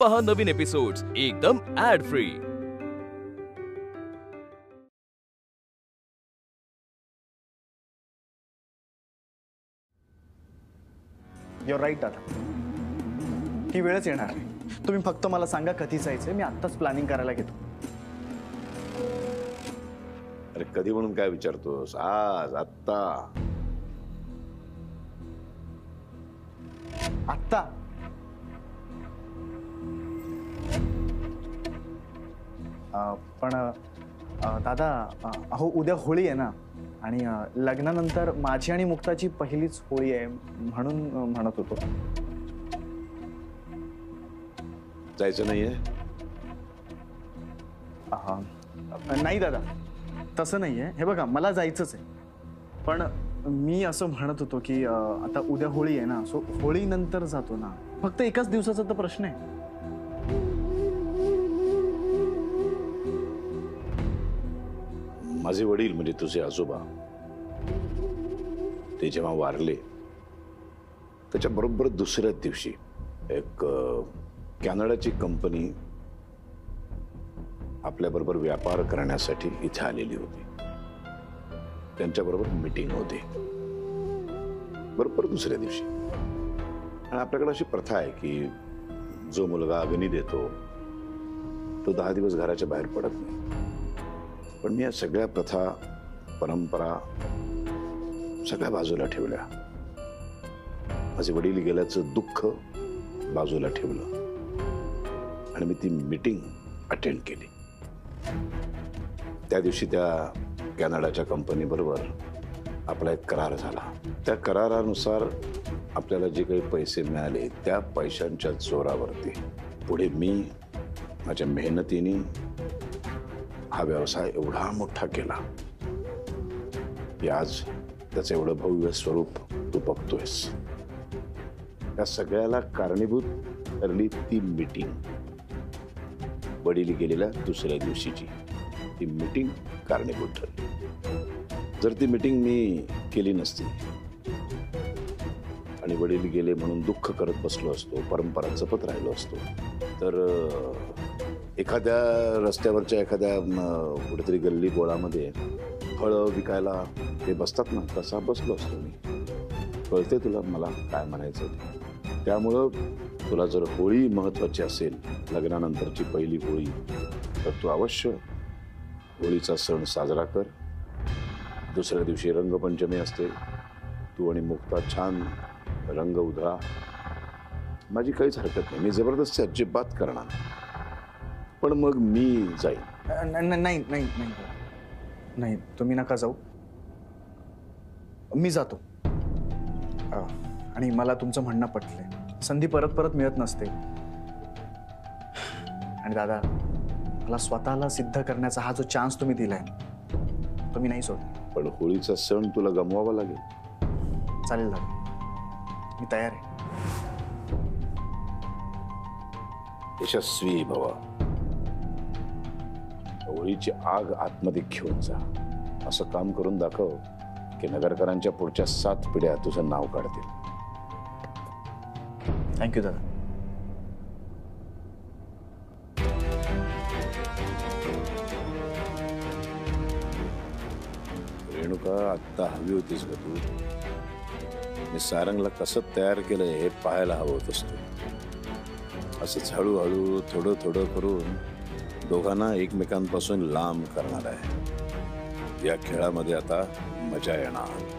पहा नवीन एपिसोड्स एकदम add free. Your right दादा, ही वेळच येणार नाही. तुम्ही फक्त मला सांगा कधी जायचंय, मी आत्ताच प्लॅनिंग करायला घेतो. अरे कधी म्हणून काय विचारतोस? आज, आत्ता. आत्ता? पण दादा, अहो उद्या होळी आहे ना, आणि लग्नानंतर माझी आणि मुक्ताची पहिलीच होळी आहे, म्हणून म्हणत होतो. जायचं नाहीये? नाही दादा, तसं नाहीये. हे बघा, मला जायचंच आहे, पण मी असं म्हणत होतो की आता उद्या होळी आहे ना, सो होळीनंतर जातो ना. फक्त एकाच दिवसाचा तर प्रश्न आहे. माझे वडील म्हणजे तुझे आजोबा, ते जेव्हा वारले त्याच्या बरोबर दुसऱ्याच दिवशी एक कॅनडाची कंपनी आपल्याबरोबर व्यापार करण्यासाठी इथे आलेली होती. त्यांच्याबरोबर मीटिंग होती बरोबर दुसऱ्या दिवशी. आणि आपल्याकडे अशी प्रथा आहे की जो मुलगा अग्नी देतो तो 10 दिवस घराच्या बाहेर पडत नाही. पण मी या सगळ्या प्रथा, परंपरा सगळ्या बाजूला ठेवल्या. माझे वडील गेल्याचं दुःख बाजूला ठेवलं आणि मी ती मीटिंग अटेंड केली. त्या दिवशी त्या कॅनडाच्या कंपनी बरोबर आपला एक करार झाला. त्या करारानुसार आपल्याला जे काही पैसे मिळाले त्या पैशांच्या जोरावरती पुढे मी माझ्या मेहनतीने हा व्यवसाय एवढा मोठा केला की आज त्याचं एवढं भव्य स्वरूप तू बघतोयस. त्या सगळ्याला कारणीभूत ठरली ती मीटिंग. वडील गेलेल्या दुसऱ्या दिवशीची ती मीटिंग कारणीभूत ठरली. जर ती मीटिंग मी केली नसती आणि वडील गेले म्हणून दुःख करत बसलो असतो, परंपरा जपत राहिलो असतो, तर एखाद्या रस्त्यावरच्या एखाद्या कुठेतरी गल्ली बोळामध्ये फळं विकायला ते बसतात ना, तसा बसलो असतो मी. कळते तुला मला काय म्हणायचं ते. त्यामुळं तुला जर होळी महत्वाची असेल, लग्नानंतरची पहिली होळी, तर तू अवश्य होळीचा सण साजरा कर. दुसऱ्या दिवशी रंगपंचमी असते. तू आणि मुक्ता छान रंग उधळा. माझी काहीच हरकत नाही. मी जबरदस्ती अजिबात करणार नाही. पण मग मी जाईन. नाही नाही नाही नाही, तुम्ही नका जाऊ, मी जातो. आणि मला तुमचं म्हणणं पटलंय. संधी परत परत मिळत नसते. आणि दादा, मला स्वतःला सिद्ध करण्याचा हा जो चान्स तुम्ही दिलाय तो मी नाही सोडणार. पण होळीचा सण तुला गमवावा लागेल. चालेल दादा, मी तयार आहे. यशस्वी भव. होळीची आग आतमध्ये घेऊन जा. असं काम करून दाखव की नगरकरांच्या पुढच्या 7 पिढ्या तुझं नाव काढतील. थँक्यू दादा. रेणुका, आत्ता हवी होतीस ग तू. मी सारंगला कसं तयार केलंय हे पाहायला हवं होतंस तू. असंच हळूहळू थोडं थोडं करून दोघांना एकमेकांपासून लांब करणार आहे. या खेळामध्ये आता मजा येणार.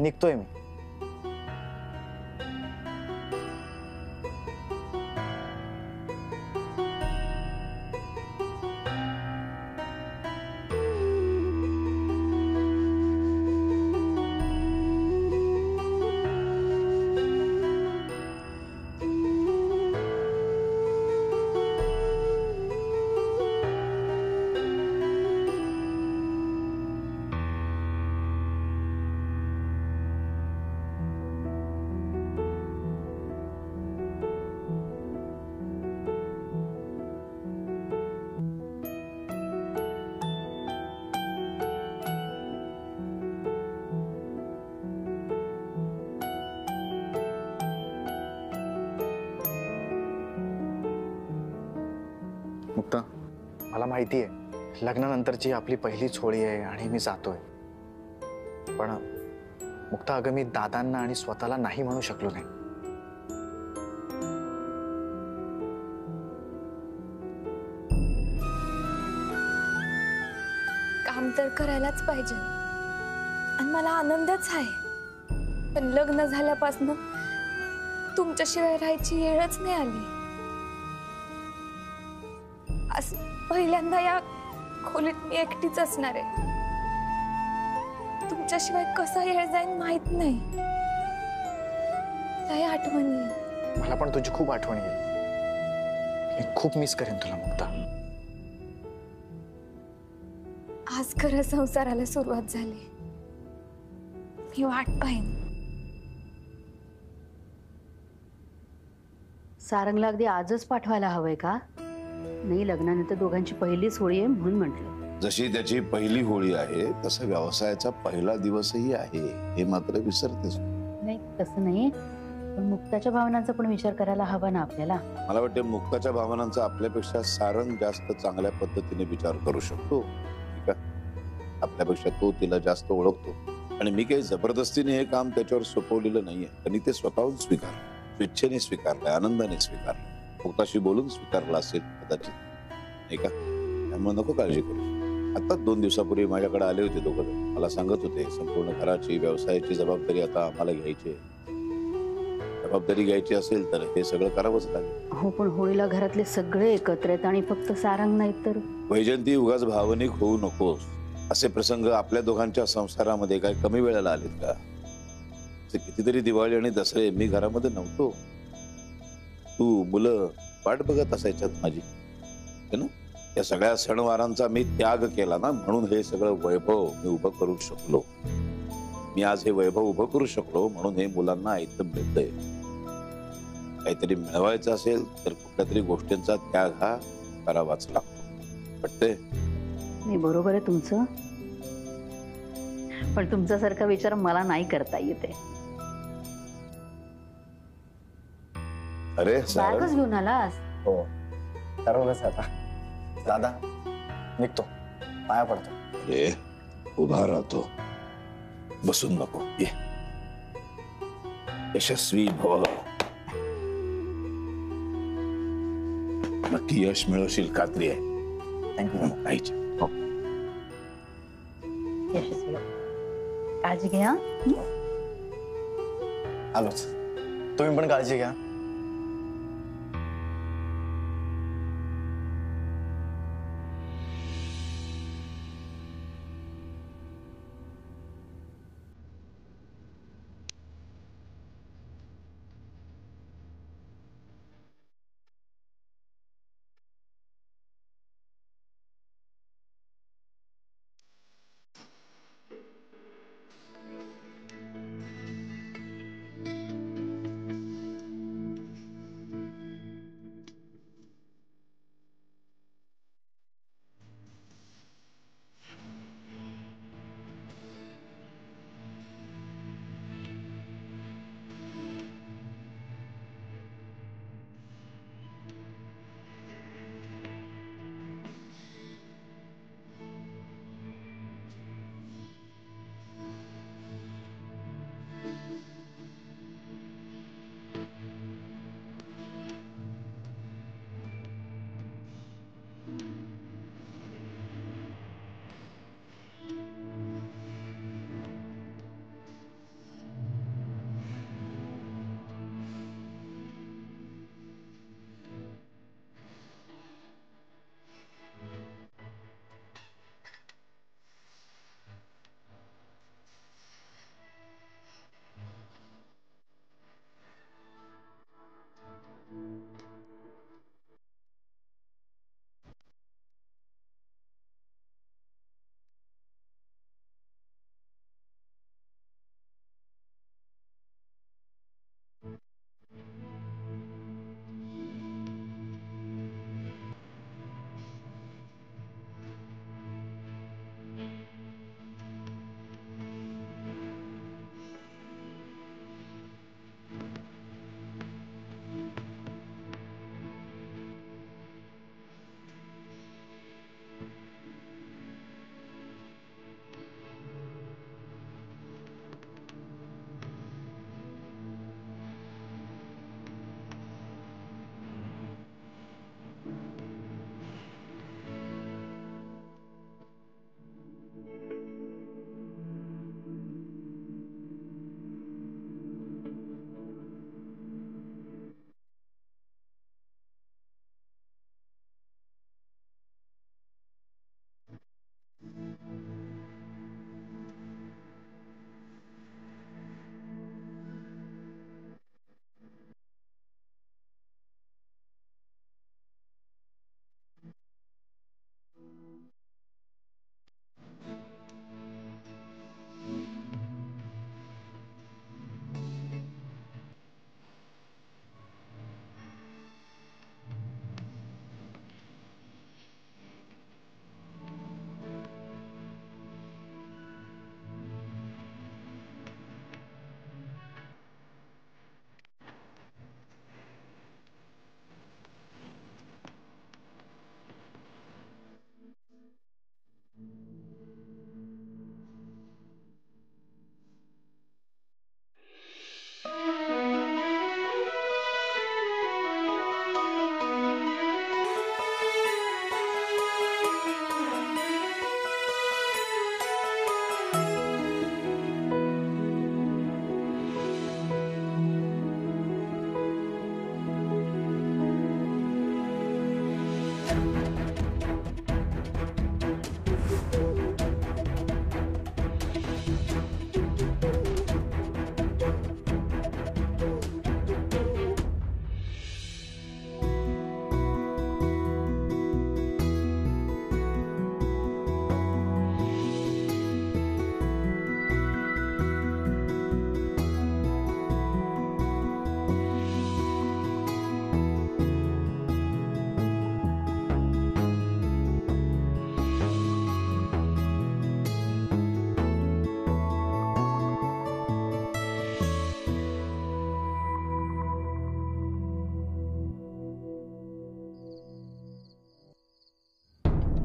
निघतोय मी. मुक्ता, मला माहिती आहे लग्नानंतरची आपली पहिलीच होळी आहे आणि मी जातोय. पण मुक्ता, अगं मी दादांना आणि स्वतःला नाही म्हणू शकलो नाही. काम तर करायलाच पाहिजे आणि मला आनंदच आहे. पण लग्न झाल्यापासून तुमच्याशिवाय राहायची वेळच नाही आली. आज पहिल्यांदा या खोलीत मी एकटीच असणार आहे. तुमच्याशिवाय कसा वेळ जाईल माहित नाही. काही आठवणी. मला पण तुझी खूप आठवण येईल. मी खूप मिस करेन तुला मुक्ता. आज खरं संसाराला सुरुवात झाली. मी वाट पाहिन. सारंगला अगदी आजच पाठवायला हवंय का? नाही, लग्नानंतर दोघांची पहिलीच होळी आहे म्हणून म्हटलं. जशी त्याची पहिली होळी आहे तसा व्यवसायाचा पहिला दिवसही आहे, हे मात्र विसरतेस. नाही, तसं नाही, पण मुक्ताच्या भावनांचा पण विचार करायला हवा ना आपल्याला. मला वाटते मुक्ताच्या भावनांचा आपल्यापेक्षा सारंग जास्त चांगल्या पद्धतीने विचार करू शकतो. ठीक आहे, आपल्यापेक्षा तो तिला जास्त ओळखतो आणि मी काही जबरदस्तीने हे काम त्याच्यावर सोपवलेलं नाहीये. त्यांनी ते स्वतःहून स्वीकारलं, स्वेच्छेने स्वीकारलंय, आनंदाने स्वीकारलं. मुक्ताशी बोलून स्वीकारला असेल कदाचित, नाही का? त्यामुळे नको काळजी करू. आता 2 दिवसापूर्वी माझ्याकडे आले होते दोघं. मला सांगत होते संपूर्ण घराची व्यवसायाची जबाबदारी आता आम्हाला घ्यायची आहे. जबाबदारी घ्यायची असेल तर हे सगळं करावंच लागेल. हो, पण होळीला घरातले सगळे एकत्र आहेत आणि फक्त सारंग नाही तर. वैजंती, उगाच भावनिक होऊ नकोस. असे प्रसंग आपल्या दोघांच्या संसारामध्ये काय कमी वेळेला आलेत का? कितीतरी दिवाळी आणि दसरे मी घरामध्ये नव्हतो. तू मुलं वाट बघत असायच्यात माझी, है ना? या सगळ्या सणवारांचा मी त्याग केला ना, म्हणून हे सगळं वैभव मी उभं करू शकलो. मी आज हे वैभव उभं करू शकलो म्हणून हे मुलांना ऐकत मिळतंय. काहीतरी मिळवायचं असेल तर कुठल्या तरी गोष्टींचा त्याग हा करावाच लागतो. वाटतंय? नाही, बरोबर आहे तुमचं, पण तुमच्यासारखा विचार मला नाही करता येते. अरे बॅगच घेऊन आलास? हो, ठरवलंच आता. दादा, निघतो, पाया पडतो. अरे उभा राहतो, बसून नको. ये, यशस्वी भव. नक्की यश मिळवशील, खात्री आहे. थँक्यू. काहीच यशस्वी हो. काळजी घ्या. आलोच. तुम्ही पण काळजी घ्या.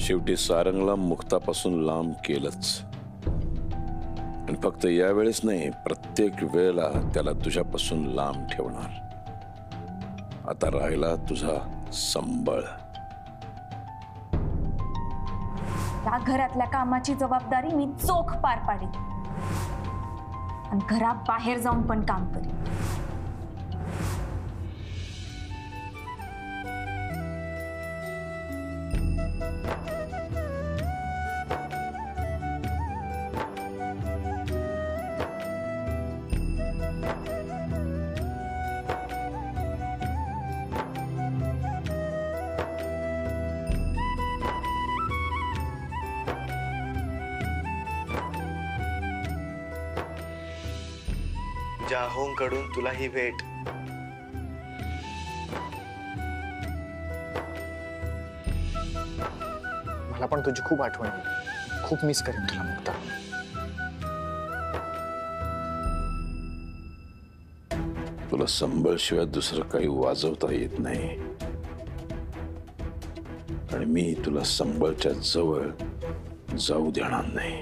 शेवटी सारंगला मुक्तापासून लांब केलंच. आणि फक्त यावेळेस नाही, प्रत्येक वेळेला त्याला तुझ्यापासून लांब ठेवणार. आता राहिला तुझा संबळ. या घरातल्या कामाची जबाबदारी मी चोख पार पाडीन आणि घरात बाहेर जाऊन पण काम करीन. जाहोंकडून तुला ही भेट. मला पण तुझी खूप आठवण येईल. खूप मिस करेन तुला मुक्ता. तुला संबळ शिवाय दुसरं काही वाजवता येत नाही आणि मी तुला संबळच्या जवळ जाऊ देणार नाही.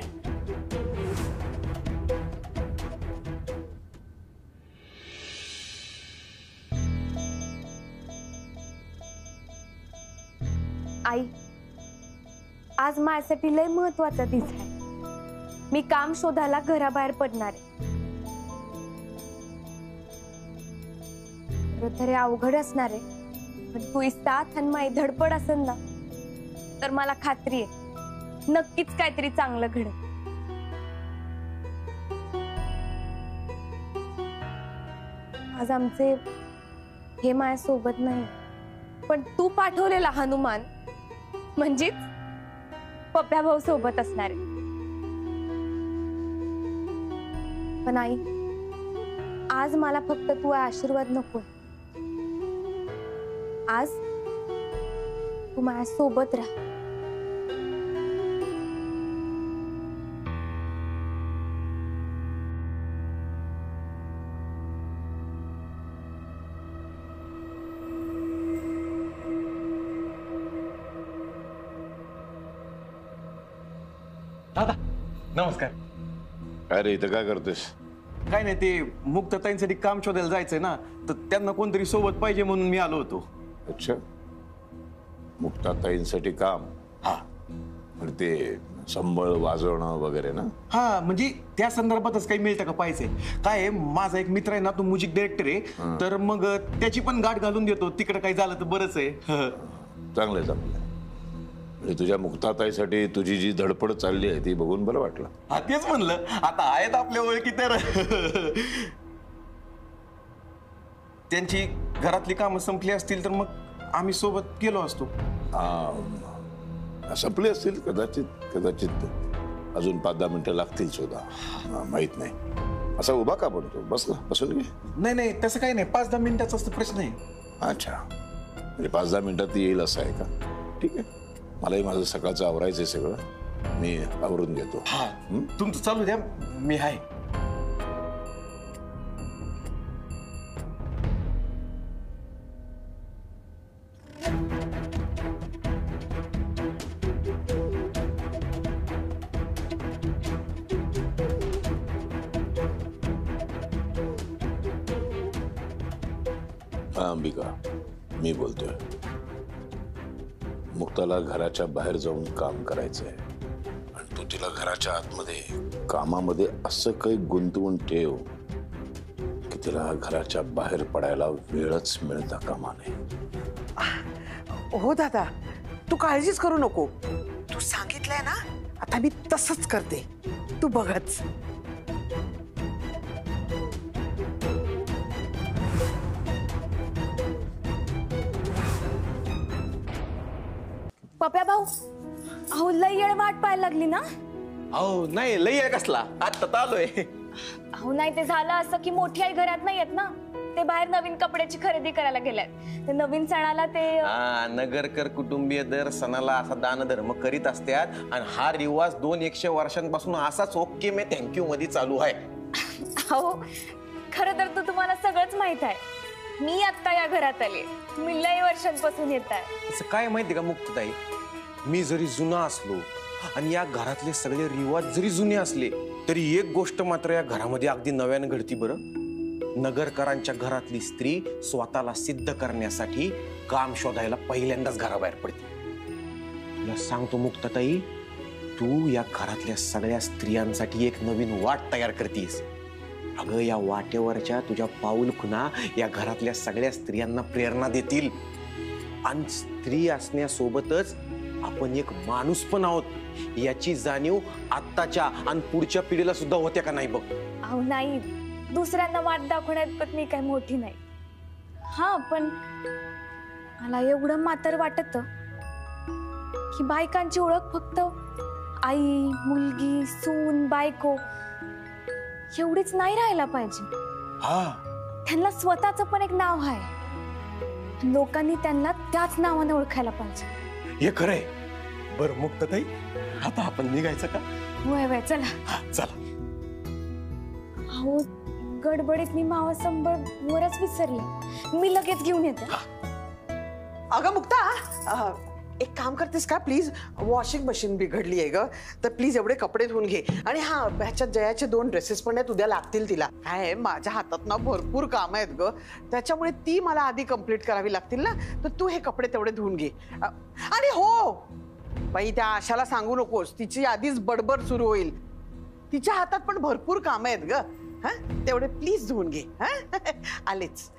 आई, आज माझ्यासाठी लय महत्वाचा दिवस आहे. मी काम शोधायला घराबाहेर पडणार आहे. खरं तर हे अवघड असणार आहे, पण तू साथ आणि माझी धडपड असेल ना तर मला खात्री आहे नक्कीच काहीतरी चांगलं घडेल. आज आमचे हे माझ्या सोबत नाही, पण तू पाठवलेला हनुमान म्हणजेच पप्प्या भाऊ सोबत असणार आहे. पण आई, आज मला फक्त तू आशीर्वाद नको. आज तू माझ्या सोबत राहा. दादा नमस्कार. अरे इथं काय करतोस? काय नाही, ते मुक्ताताईंसाठी काम शोधायला जायचंय ना, तर त्यांना कोणतरी सोबत पाहिजे म्हणून मी आलो होतो. अच्छा, मुक्ताताईंसाठी काम? हा म्हणजे ते संबळ वाजवणं वगैरे ना? हा, म्हणजे त्या संदर्भातच काही मिळतं का पाहिजे. काय आहे, माझा एक मित्र आहे ना, तो म्युझिक डायरेक्टर आहे, तर मग त्याची पण गाठ घालून देतो. तिकडे काही झालं तर बरंच आहे. चांगलंय चांगलंय. म्हणजे तुझ्या मुक्ताताईसाठी तुझी जी धडपड चालली आहे ती बघून बरं वाटलं. हा, तेच म्हणलं, आता आहेत आपल्या ओळखी तर. त्यांची घरातली कामं संपली असतील तर मग आम्ही सोबत गेलो असतो. संपले असतील कदाचित, कदाचित अजून 5-10 मिनिटं लागतील सुद्धा, माहित नाही. असा उभा का पडतो? बस ना, बसून घे. नाही नाही, तसं काही नाही, 5-10 मिनिटाचाच प्रश्न आहे. अच्छा, म्हणजे 5-10 मिनिटात येईल असं आहे का? ठीक आहे, मलाही माझं सकाळचं आवरायचंय सगळं, मी आवरून घेतो. हा, तुमचं चालू द्या, मी आहे. हा अंबिका, मी बोलतोय. मुक्ताला घराच्या बाहेर जाऊन काम करायचंय आणि तू तिला घराच्या आतमध्ये कामामध्ये असं काही गुंतवून ठेव की तिला घराच्या बाहेर पडायला वेळच मिळता कामा नये. हो दादा, तू काळजीच करू नको. तू सांगितलंय ना, आता मी तसंच करते. तू बघच. पप्प्या भाऊ, अहो लय येळ वाट पाहायला लागली ना. अहो नाही, लई आहे कसला, आता तर आलोय. अहो नाही, ते झालं असं की मोठी आई घरात नाही येत ना, ते बाहेर नवीन कपड्याची खरेदी करायला गेल्यात. ते नवीन सणाला ते नगरकर कुटुंबीय दर सणाला असा दानधर्म करीत असतात आणि हा रिवाज 200 वर्षांपासून असाच ओके मे थँक्यू मध्ये चालू आहे. अहो खरं तर तुम्हाला सगळंच माहित आहे. मी आता या घरात आले, मी लय वर्षांपासून येत आहे. असं काय माहिती का मुक्ताताई, मी जरी जुना असलो आणि या घरातले सगळे रिवाज जरी जुने असले तरी एक गोष्ट मात्र या घरामध्ये अगदी नव्याने घडती बरं. नगरकरांच्या घरातली स्त्री स्वतःला सिद्ध करण्यासाठी काम शोधायला पहिल्यांदाच घराबाहेर पडते. तुला सांगतो मुक्ताताई, तू या घरातल्या सगळ्या स्त्रियांसाठी एक नवीन वाट तयार करतेस. अगं या वाटेवरच्या तुझ्या पाऊल खुणा या घरातल्या सगळ्या स्त्रियांना प्रेरणा देतील. आणि स्त्री असण्यासोबतच आपण एक माणूस पण आहोत याची जाणीव आत्ताच्या आणि पुढच्या पिढीला सुद्धा होत्या का नाही बघ. अहो नाही, दुसऱ्यांना वाट दाखवण्यात पण मी काय मोठी नाही. हा पण मला एवढं मात्र वाटत की बायकांची ओळख फक्त आई, मुलगी, सून, बायको एवढीच नाही राहायला पाहिजे. त्यांना स्वतःच पण एक नाव आहे. लोकांनी त्यांना त्याच नावाने ओळखायला पाहिजे. हे खरंय. बरं मुक्ताताई, आता आपण निघायचं का? वय वय चला. चला. अहो गडबडीत मी मावा संबळ वरच विसरले. मी लगेच घेऊन येते. अगं मुक्ता, एक काम करतेस का प्लीज? वॉशिंग मशीन बिघडली आहे ग, तर प्लीज एवढे कपडे धुवून घे. आणि हा, ह्याच्यात जयाचे 2 ड्रेसेस पण आहेत, उद्या लागतील तिला. काय माझ्या हातात ना भरपूर काम आहेत ग, त्याच्यामुळे ती मला आधी कंप्लीट करावी लागतील ना. तर तू हे कपडे तेवढे धुवून घे. आणि हो बाई, त्या आशाला सांगू नकोस, तिची आधीच बडबड सुरू होईल. तिच्या हातात पण भरपूर काम आहेत ग. हा, तेवढे प्लीज धुवून घे. हा आलेच.